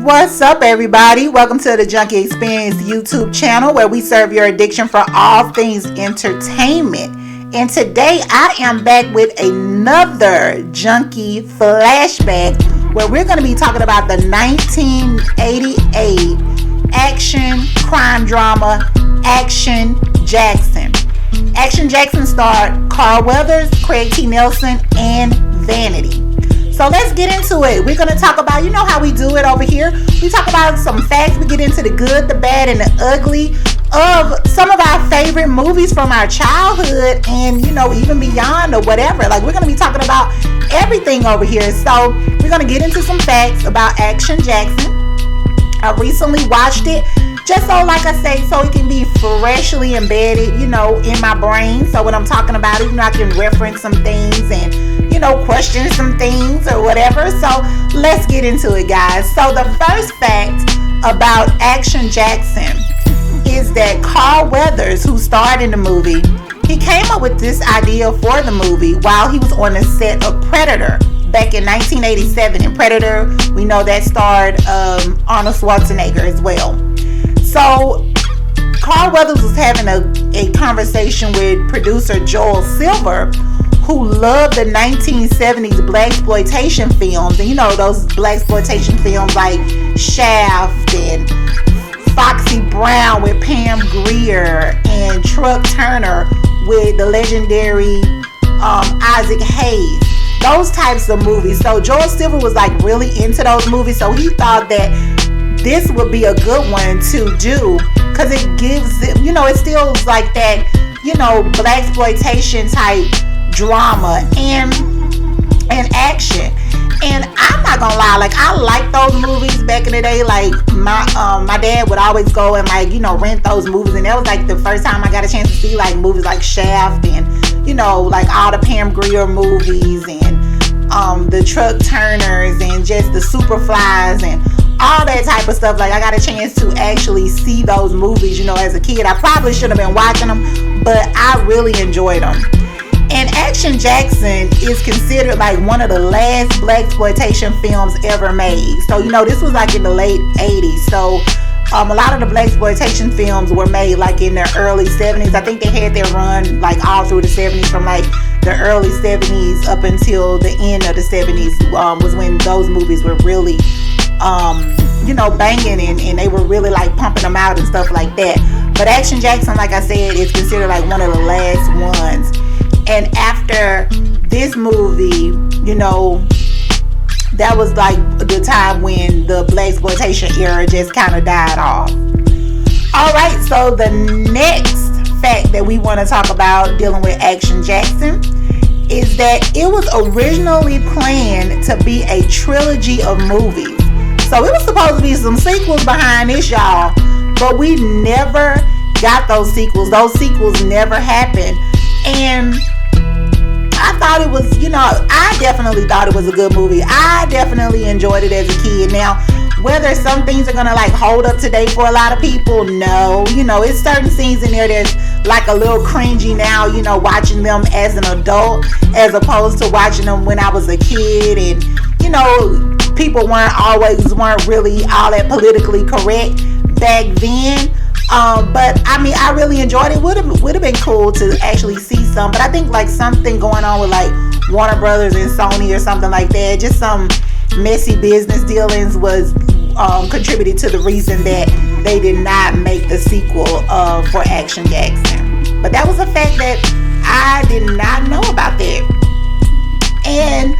What's up, everybody? Welcome to the Junkie Xperience YouTube channel, where we serve your addiction for all things entertainment. And today I am back with another Junkie Flashback, where we're going to be talking about the 1988 action crime drama Action Jackson. Action Jackson starred Carl Weathers, Craig T. Nelson, and Vanity. So let's get into it. We're going to talk about, you know how we do it over here. We talk about some facts. We get into the good, the bad, and the ugly of some of our favorite movies from our childhood and, you know, even beyond or whatever. Like, we're going to be talking about everything over here. So we're going to get into some facts about Action Jackson. I recently watched it just so, like I say, so it can be freshly embedded, you know, in my brain. So when I'm talking about it, you know, I can reference some things and, you know, question some things or whatever. So let's get into it, guys. So the first fact about Action Jackson is that Carl Weathers, who starred in the movie, he came up with this idea for the movie while he was on the set of Predator back in 1987. And Predator, we know that starred Arnold Schwarzenegger as well. So Carl Weathers was having a conversation with producer Joel Silver, who loved the 1970s blaxploitation films. And you know, those blaxploitation films like Shaft and Foxy Brown with Pam Grier and Truck Turner with the legendary Isaac Hayes. Those types of movies. So Joel Silver was like really into those movies. So he thought that this would be a good one to do because it gives it, you know, it still is like that, you know, blaxploitation type drama and action. And I'm not gonna lie, like, I like those movies back in the day. Like my dad would always go and, like, you know, rent those movies, and that was like the first time I got a chance to see like movies like Shaft and, you know, like all the Pam Grier movies and the Truck Turners and just the Superflies and all that type of stuff. Like, I got a chance to actually see those movies, you know, as a kid. I probably should have been watching them, but I really enjoyed them. And Action Jackson is considered like one of the last blaxploitation films ever made. So, you know, this was like in the late 80s. So a lot of the blaxploitation films were made like in the early 70s. I think they had their run like all through the 70s, from like the early 70s up until the end of the 70s was when those movies were really you know, banging and they were really like pumping them out and stuff like that. But Action Jackson, like I said, is considered like one of the last ones. And after this movie, you know, that was like the time when the blaxploitation era just kind of died off. Alright, so the next fact that we want to talk about dealing with Action Jackson is that it was originally planned to be a trilogy of movies. So it was supposed to be some sequels behind this, y'all, but we never got those sequels. Those sequels never happened. And I thought it was, you know, I definitely thought it was a good movie. I definitely enjoyed it as a kid. Now, whether some things are gonna like hold up today for a lot of people, no. You know, it's certain scenes in there that's like a little cringy now, you know, watching them as an adult as opposed to watching them when I was a kid. And, you know, people weren't really all that politically correct back then. But I mean, I really enjoyed it. Would have been cool to actually see some, but I think like something going on with like Warner Brothers and Sony or something like that, just some messy business dealings was contributed to the reason that they did not make the sequel for Action Jackson. But that was a fact that I did not know about that. And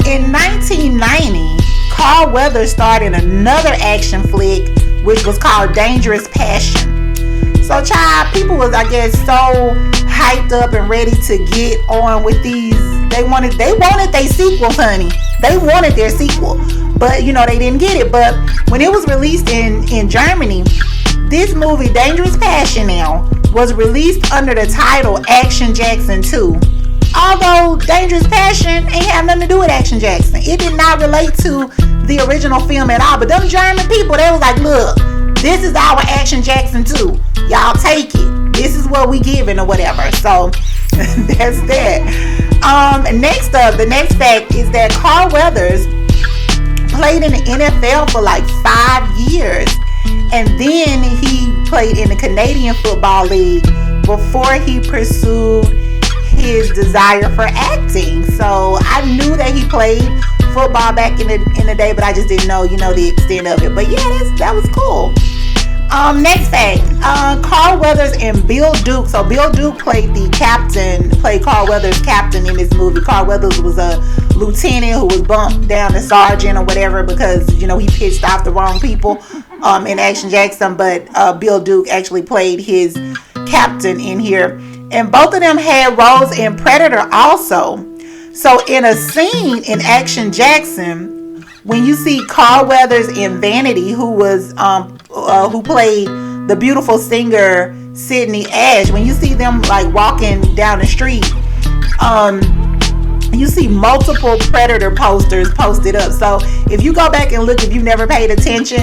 in 1990, Carl Weathers starred in another action flick, which was called Dangerous Passion. So, child, people was, I guess, so hyped up and ready to get on with these. They wanted their sequel, honey. They wanted their sequel, but you know they didn't get it. But when it was released in Germany, this movie Dangerous Passion now was released under the title Action Jackson 2. Although Dangerous Passion ain't have nothing to do with Action Jackson. It did not relate to the original film at all. But them German people, they was like, look, this is our Action Jackson 2. Y'all take it. This is what we giving or whatever. So that's that. Next up, the next fact is that Carl Weathers played in the NFL for like 5 years. And then he played in the Canadian Football League before he pursued his desire for acting. So I knew that he played football back in the day, but I just didn't know, the extent of it. But yeah, that was cool. Next fact, Carl Weathers and Bill Duke. So Bill Duke played Carl Weathers' captain in this movie. Carl Weathers was a lieutenant who was bumped down to sergeant or whatever because, he pitched off the wrong people in Action Jackson. But Bill Duke actually played his captain in here. And both of them had roles in Predator also. So in a scene in Action Jackson, when you see Carl Weathers in Vanity, who played the beautiful singer Sydney Ash, when you see them like walking down the street, you see multiple Predator posters posted up. So if you go back and look, if you've never paid attention,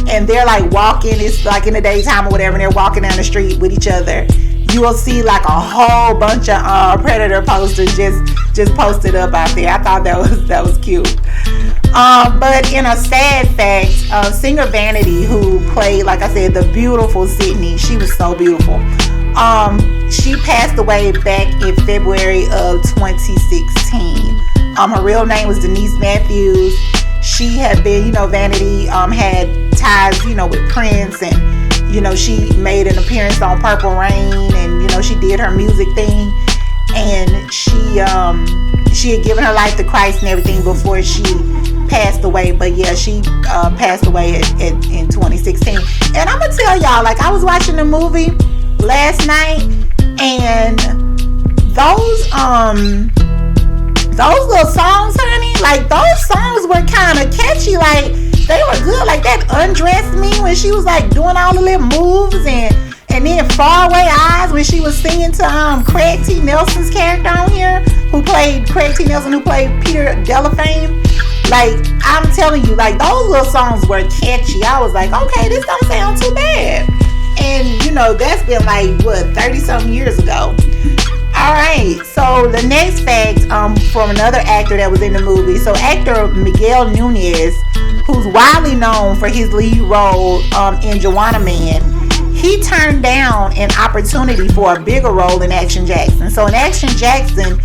and they're like walking, it's like in the daytime or whatever, and they're walking down the street with each other, you will see like a whole bunch of Predator posters just posted up out there. I thought that was cute. But in a sad fact, singer Vanity, who played, like I said, the beautiful Sydney, she was so beautiful. She passed away back in February of 2016. Her real name was Denise Matthews. She had been, Vanity had ties, with Prince, and she made an appearance on Purple Rain, and she did her music thing, and she had given her life to Christ and everything before she passed away. But yeah, she passed away in 2016. And I'm gonna tell y'all, like, I was watching the movie last night, and those little songs, honey, like those songs were kind of catchy. Like, they were good. Like that Undress Me, when she was like doing all the little moves, and then Faraway Eyes when she was singing to Craig T. Nelson's character on here, who played Craig T. Nelson, who played Peter Delafame. Like, I'm telling you, like, those little songs were catchy. I was like, okay, this don't sound too bad. And that's been like 30 something years ago. Alright, so the next fact from another actor that was in the movie. So actor Miguel Nunez, who's widely known for his lead role in Juwanna Mann, he turned down an opportunity for a bigger role in Action Jackson. So in Action Jackson,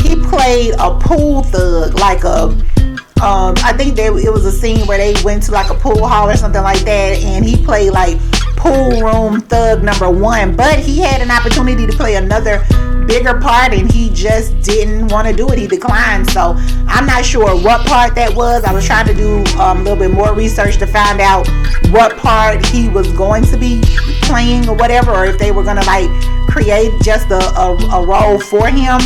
he played a pool thug, like I think it was a scene where they went to like a pool hall or something like that, and he played like pool room thug number 1. But he had an opportunity to play another bigger part, and he just didn't want to do it. He declined. So I'm not sure what part that was. I was trying to do a little bit more research to find out what part he was going to be playing or whatever, or if they were going to like create just a role for him.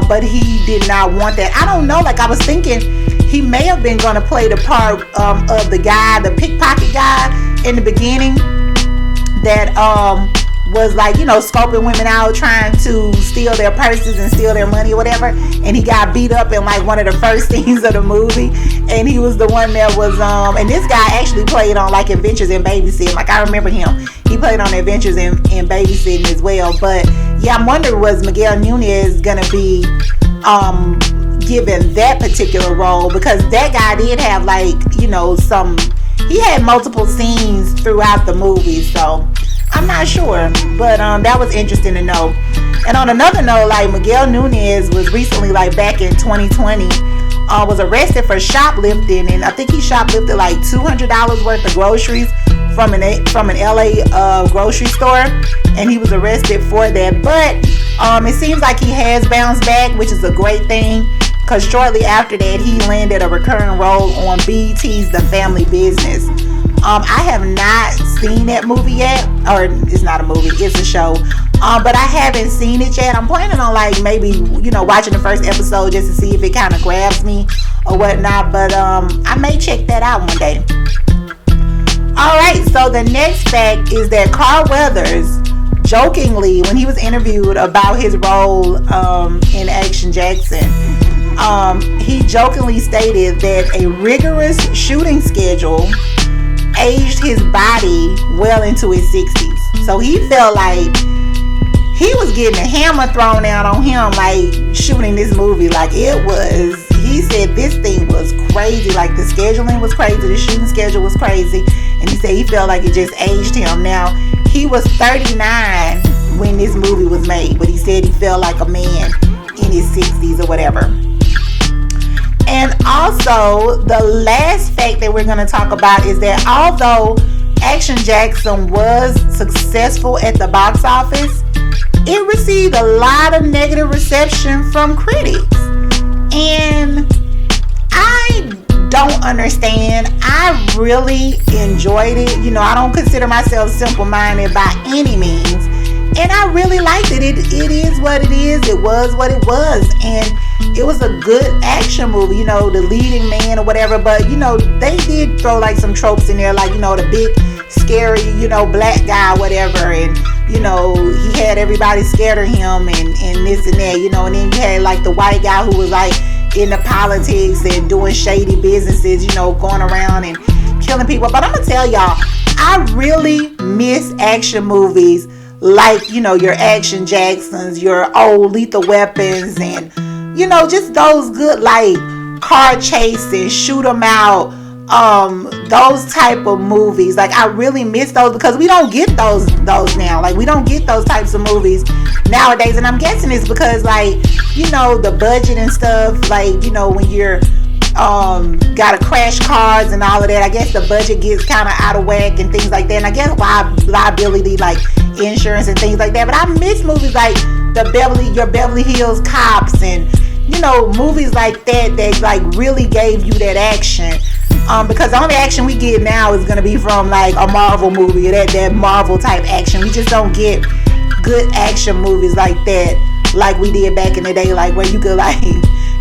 But he did not want that. I don't know, like I was thinking he may have been going to play the part of the guy, the pickpocket guy in the beginning, that was like, scoping women out, trying to steal their purses and steal their money or whatever, and he got beat up in like one of the first scenes of the movie, and he was the one that was and this guy actually played on like Adventures in Babysitting. Like, I remember him, he played on Adventures in Babysitting as well. But yeah, I'm wondering, was Miguel Nunez gonna be given that particular role, because that guy did have like, he had multiple scenes throughout the movie. So I'm not sure, but that was interesting to know. And on another note, like, Miguel Nunez was recently, like back in 2020, was arrested for shoplifting, and I think he shoplifted like $200 worth of groceries from an LA grocery store, and he was arrested for that. But it seems like he has bounced back, which is a great thing, because shortly after that he landed a recurring role on BET's The Family Business. I have not seen that movie yet, or it's not a movie, it's a show, but I haven't seen it yet. I'm planning on like maybe watching the first episode just to see if it kind of grabs me or whatnot, but I may check that out one day. Alright, so the next fact is that Carl Weathers jokingly, when he was interviewed about his role in Action Jackson, he jokingly stated that a rigorous shooting schedule aged his body well into his 60s. So he felt like he was getting a hammer thrown out on him, like shooting this movie. Like, he he said this thing was crazy. Like the scheduling was crazy, the shooting schedule was crazy, and he said he felt like it just aged him. Now he was 39 when this movie was made, but he said he felt like a man in his 60s or whatever. And also, the last fact that we're going to talk about is that although Action Jackson was successful at the box office, it received a lot of negative reception from critics. And I don't understand. I really enjoyed it. You know, I don't consider myself simple-minded by any means. And I really liked it. It is what it is. It was what it was. And it was a good action movie, you know, the leading man or whatever. But, you know, they did throw like some tropes in there, like, you know, the big, scary, you know, black guy, whatever. And, you know, he had everybody scared of him and this and that, you know. And then you had like the white guy who was like into politics and doing shady businesses, you know, going around and killing people. But I'm going to tell y'all, I really miss action movies like, you know, your Action Jacksons, your old Lethal Weapons, and, you know, just those good, like, car chasing, shoot 'em out, those type of movies. Like, I really miss those because we don't get those now. Like, we don't get those types of movies nowadays. And I'm guessing it's because, like, you know, the budget and stuff, like, you know, when you're gotta crash cars and all of that, I guess the budget gets kind of out of whack and things like that. And I guess liability, like insurance and things like that. But I miss movies like your Beverly Hills Cops and, you know, movies like that like really gave you that action. Because the only action we get now is gonna be from like a Marvel movie, that Marvel type action. We just don't get good action movies like that, like we did back in the day, like where you could like,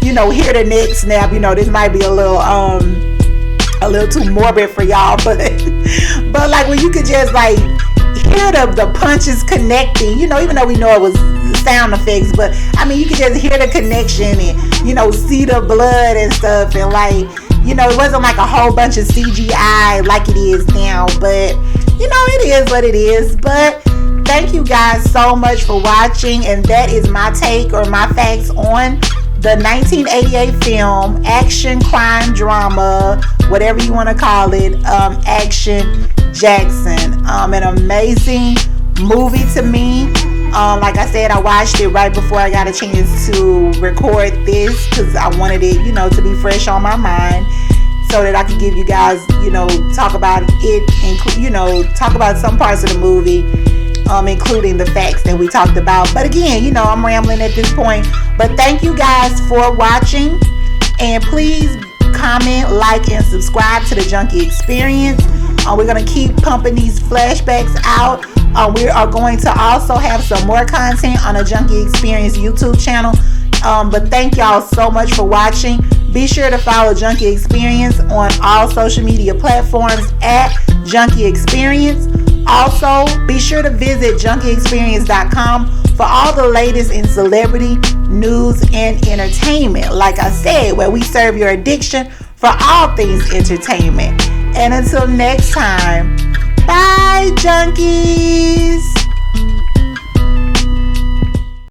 you know, hear the neck snap. You know, this might be a little too morbid for y'all, but like when you could just like hear the punches connecting, you know, even though we know it was sound effects, but I mean, you could just hear the connection and, you know, see the blood and stuff, and like, you know, it wasn't like a whole bunch of CGI like it is now, but, you know, it is what it is. But thank you guys so much for watching, and that is my take or my facts on the 1988 film, action, crime, drama, whatever you want to call it, Action Jackson. An amazing movie to me. Like I said, I watched it right before I got a chance to record this because I wanted it, you know, to be fresh on my mind so that I could give you guys, you know, talk about it and, you know, talk about some parts of the movie, including the facts that we talked about. But again, you know, I'm rambling at this point. But thank you guys for watching, and please comment, like, and subscribe to the Junkie Xperience. We're going to keep pumping these flashbacks out. We are going to also have some more content on the Junkie Xperience YouTube channel. But thank y'all so much for watching. Be sure to follow Junkie Xperience on all social media platforms at Junkie Xperience. Also, be sure to visit junkiexperience.com for all the latest in celebrity news and entertainment. Like I said, where we serve your addiction for all things entertainment. And until next time, bye, junkies.